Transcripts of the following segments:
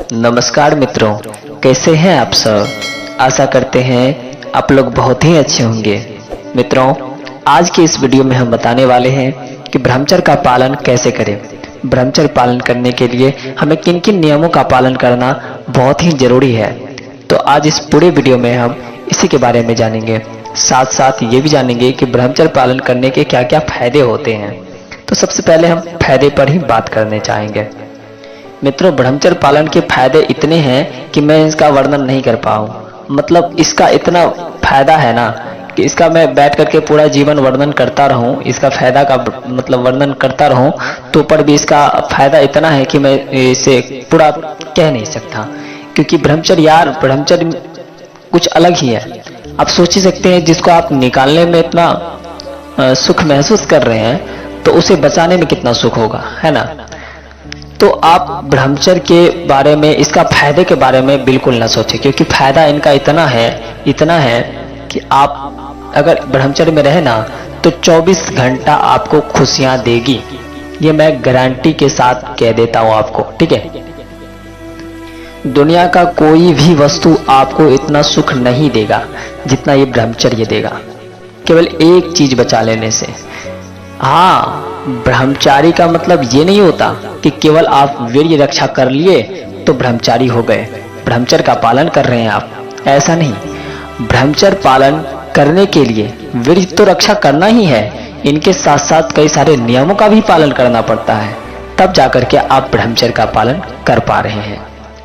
नमस्कार मित्रों, कैसे हैं आप सब। आशा करते हैं आप लोग बहुत ही अच्छे होंगे। मित्रों, आज के इस वीडियो में हम बताने वाले हैं कि ब्रह्मचर्य का पालन कैसे करें। ब्रह्मचर्य पालन करने के लिए हमें किन किन नियमों का पालन करना बहुत ही जरूरी है। तो आज इस पूरे वीडियो में हम इसी के बारे में जानेंगे। साथ साथ ये भी जानेंगे कि ब्रह्मचर्य पालन करने के क्या क्या फायदे होते हैं। तो सबसे पहले हम फायदे पर ही बात करने चाहेंगे। मित्रों, ब्रह्मचर्य पालन के फायदे इतने हैं कि मैं इसका वर्णन नहीं कर पाऊँ। मतलब इसका इतना फायदा है ना कि इसका मैं बैठ करके पूरा जीवन वर्णन करता रहूं, इसका फायदा का मतलब वर्णन करता रहूं तो पर भी इसका फायदा इतना है कि मैं इसे पूरा कह नहीं सकता। क्योंकि ब्रह्मचर्य कुछ अलग ही है। आप सोच ही सकते हैं, जिसको आप निकालने में इतना सुख महसूस कर रहे हैं तो उसे बचाने में कितना सुख होगा, है ना। तो आप ब्रह्मचर्य के बारे में, इसका फायदे के बारे में बिल्कुल ना सोचें, क्योंकि फायदा इनका इतना है कि आप अगर ब्रह्मचर्य में रहे ना तो 24 घंटा आपको खुशियां देगी। ये मैं गारंटी के साथ कह देता हूं आपको, ठीक है। दुनिया का कोई भी वस्तु आपको इतना सुख नहीं देगा जितना ये ब्रह्मचर्य देगा, केवल एक चीज बचा लेने से। हाँ, ब्रह्मचारी का मतलब ये नहीं होता कि केवल आप वीर्य रक्षा कर लिए तो ब्रह्मचारी हो गए, ब्रह्मचर्य का पालन कर रहे हैं आप, ऐसा नहीं। ब्रह्मचर्य पालन करने के लिए वीर्य तो रक्षा करना ही है, इनके साथ साथ कई सारे नियमों का भी पालन करना पड़ता है, तब जाकर के आप ब्रह्मचर्य का पालन कर पा रहे हैं,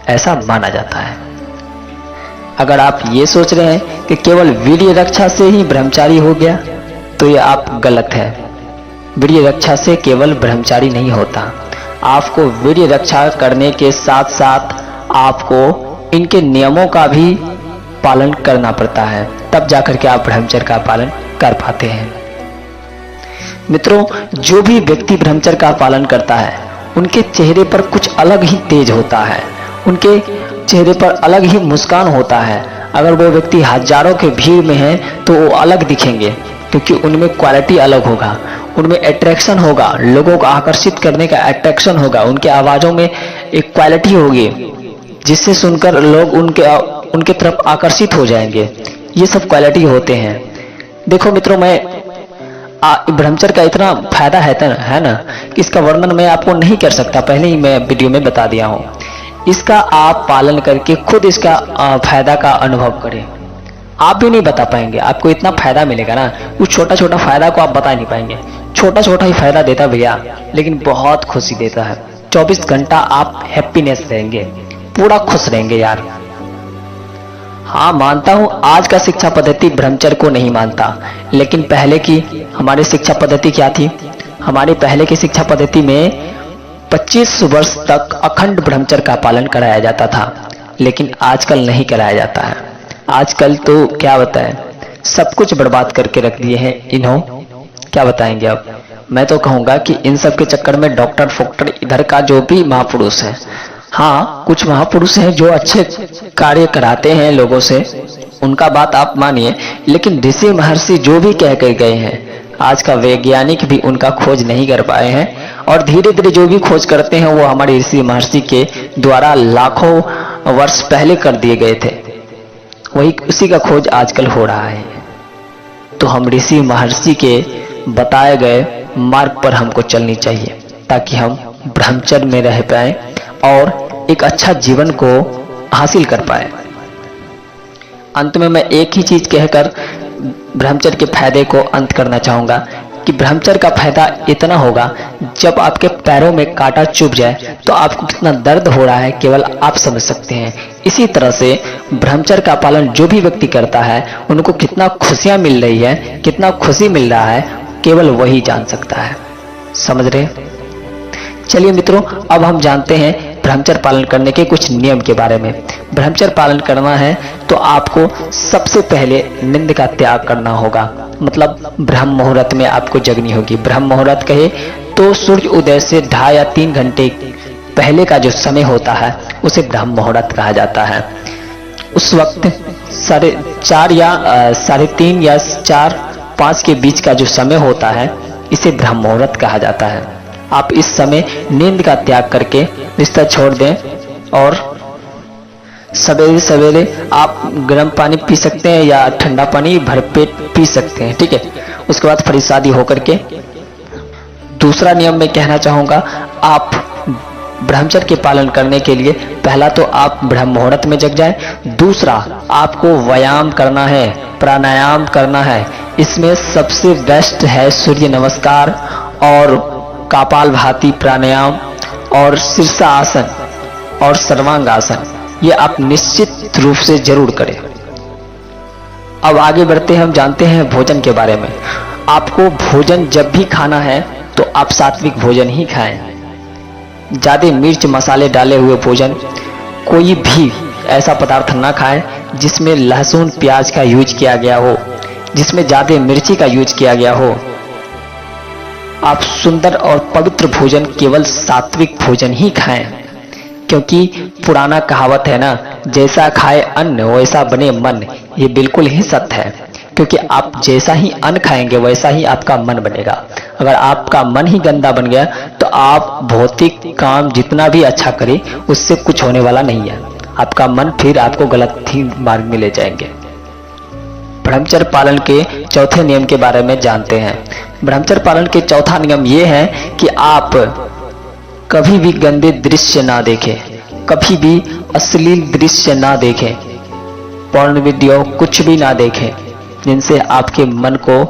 ऐसा माना जाता है। अगर आप ये सोच रहे हैं कि केवल वीर्य रक्षा से ही ब्रह्मचारी हो गया तो ये आप गलत है। वीर्य रक्षा से केवल ब्रह्मचारी नहीं होता, आपको वीर्य रक्षा करने के साथ साथ आपको इनके नियमों का भी पालन करना पड़ता है, तब जाकर के आप ब्रह्मचर्य का पालन कर पाते हैं। मित्रों, जो भी व्यक्ति ब्रह्मचर्य का पालन करता है उनके चेहरे पर कुछ अलग ही तेज होता है, उनके चेहरे पर अलग ही मुस्कान होता है। अगर वो व्यक्ति हजारों के भीड़ में है तो वो अलग दिखेंगे, क्योंकि उनमें क्वालिटी अलग होगा, उनमें अट्रैक्शन होगा, लोगों को आकर्षित करने का अट्रैक्शन होगा, उनके आवाजों में एक क्वालिटी होगी जिससे सुनकर लोग उनके तरफ आकर्षित हो जाएंगे। ये सब क्वालिटी होते हैं। देखो मित्रों, मैं ब्रह्मचर्य का इतना फायदा है ना कि इसका वर्णन मैं आपको नहीं कर सकता, पहले ही मैं वीडियो में बता दिया हूँ। इसका आप पालन करके खुद इसका फायदा का अनुभव करें। आप भी नहीं बता पाएंगे, आपको इतना फायदा मिलेगा ना, उस छोटा छोटा फायदा को आप बता नहीं पाएंगे। छोटा छोटा ही फायदा देता भैया, लेकिन बहुत खुशी देता है। 24 घंटा आप हैप्पीनेस रहेंगे, पूरा खुश रहेंगे यार। हाँ, मानता हूं आज का शिक्षा पद्धति ब्रह्मचर्य को नहीं मानता, लेकिन पहले की हमारी शिक्षा पद्धति क्या थी। हमारी पहले की शिक्षा पद्धति में 25 वर्ष तक अखंड ब्रह्मचर्य का पालन कराया जाता था, लेकिन आजकल नहीं कराया जाता है। आजकल तो क्या बताएं, सब कुछ बर्बाद करके रख दिए हैं इन्हों, क्या बताएंगे अब। मैं तो कहूंगा कि इन सब के चक्कर में डॉक्टर फोक्टर इधर का जो भी महापुरुष है, हाँ कुछ महापुरुष हैं जो अच्छे कार्य कराते हैं लोगों से, उनका बात आप मानिए, लेकिन ऋषि महर्षि जो भी कह कर गए हैं, आज का वैज्ञानिक भी उनका खोज नहीं कर पाए हैं। और धीरे धीरे जो भी खोज करते हैं वो हमारे ऋषि महर्षि के द्वारा लाखों वर्ष पहले कर दिए गए थे, वही उसी का खोज आजकल हो रहा है। तो हम ऋषि महर्षि के बताए गए मार्ग पर हमको चलनी चाहिए, ताकि हम ब्रह्मचर्य में रह पाए और एक अच्छा जीवन को हासिल कर पाए। अंत में मैं एक ही चीज कहकर ब्रह्मचर्य के फायदे को अंत करना चाहूंगा कि ब्रह्मचर्य का फायदा इतना होगा, जब आपके पैरों में कांटा चुभ जाए तो आपको कितना दर्द हो रहा है केवल आप समझ सकते हैं। इसी तरह से ब्रह्मचर्य का पालन जो भी व्यक्ति करता है उनको कितना खुशियां मिल रही है, कितना खुशी मिल रहा है, केवल वही जान सकता है। समझ रहे? चलिए मित्रों, अब हम जानते हैं ब्रह्मचर्य पालन करने के कुछ नियम के बारे में। ब्रह्मचर्य पालन करना है तो आपको सबसे पहले नींद का त्याग करना होगा, मतलब ब्रह्म मुहूर्त में आपको जगनी होगी। ब्रह्म मुहूर्त कहे तो सूर्य उदय से 2.5 या 3 घंटे पहले का जो समय होता है उसे ब्रह्म मुहूर्त कहा जाता है। उस वक्त 4:30 या 3:30 या 4-5 के बीच का जो समय होता है इसे ब्रह्म मुहूर्त कहा जाता है। आप इस समय नींद का त्याग करके बिस्तर छोड़ दें और सवेरे सवेरे आप गर्म पानी पी सकते हैं या ठंडा पानी भरपेट पी सकते हैं, ठीक है। उसके बाद फ्रेश शादी होकर के दूसरा नियम मैं कहना चाहूँगा, आप ब्रह्मचर्य के पालन करने के लिए पहला तो आप ब्रह्म मुहूर्त में जग जाएं, दूसरा आपको व्यायाम करना है, प्राणायाम करना है। इसमें सबसे बेस्ट है सूर्य नमस्कार और कपालभाति प्राणायाम और शीर्षासन और सर्वांगासन। ये आप निश्चित रूप से जरूर करें। अब आगे बढ़ते हैं, हम जानते हैं भोजन के बारे में। आपको भोजन जब भी खाना है तो आप सात्विक भोजन ही खाएं। ज्यादा मिर्च मसाले डाले हुए भोजन, कोई भी ऐसा पदार्थ ना खाएं जिसमें लहसुन प्याज का यूज किया गया हो, जिसमें ज्यादा मिर्ची का यूज किया गया हो। आप सुंदर और पवित्र भोजन केवल सात्विक भोजन ही खाएं, क्योंकि पुराना कहावत है ना, जैसा खाए अन्न वैसा बने मन। ये बिल्कुल ही सत्य है, क्योंकि आप जैसा ही अन्न खाएंगे वैसा ही आपका मन बनेगा। अगर आपका मन ही गंदा बन गया तो आप भौतिक काम जितना भी अच्छा करें उससे कुछ होने वाला नहीं है। आपका मन फिर आपको गलत ही मार्ग में ले जाएंगे। ब्रह्मचर्य पालन के चौथे नियम के बारे में जानते हैं। ब्रह्मचर्य पालन के चौथा नियम ये है कि आप कभी भी गंदे दृश्य ना देखें, कभी भी अश्लील दृश्य ना देखें, पोर्न वीडियो कुछ भी ना देखें जिनसे आपके मन को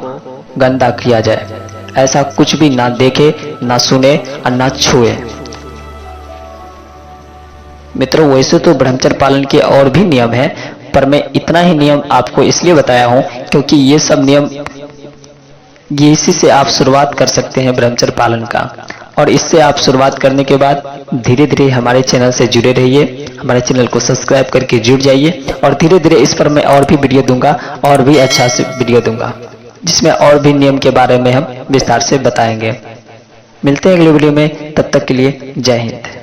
गंदा किया जाए। ऐसा कुछ भी ना देखे, ना सुने और ना छुए। मित्रों, वैसे तो ब्रह्मचर्य पालन के और भी नियम हैं, पर मैं इतना ही नियम आपको इसलिए बताया हूं क्योंकि ये सब नियम, ये इसी से आप शुरुआत कर सकते हैं ब्रह्मचर्य पालन का। और इससे आप शुरुआत करने के बाद धीरे धीरे हमारे चैनल से जुड़े रहिए, हमारे चैनल को सब्सक्राइब करके जुड़ जाइए। और धीरे धीरे इस पर मैं और भी वीडियो दूंगा, और भी अच्छा से वीडियो दूंगा, जिसमें और भी नियम के बारे में हम विस्तार से बताएंगे। मिलते हैं अगले वीडियो में, तब तक के लिए जय हिंद।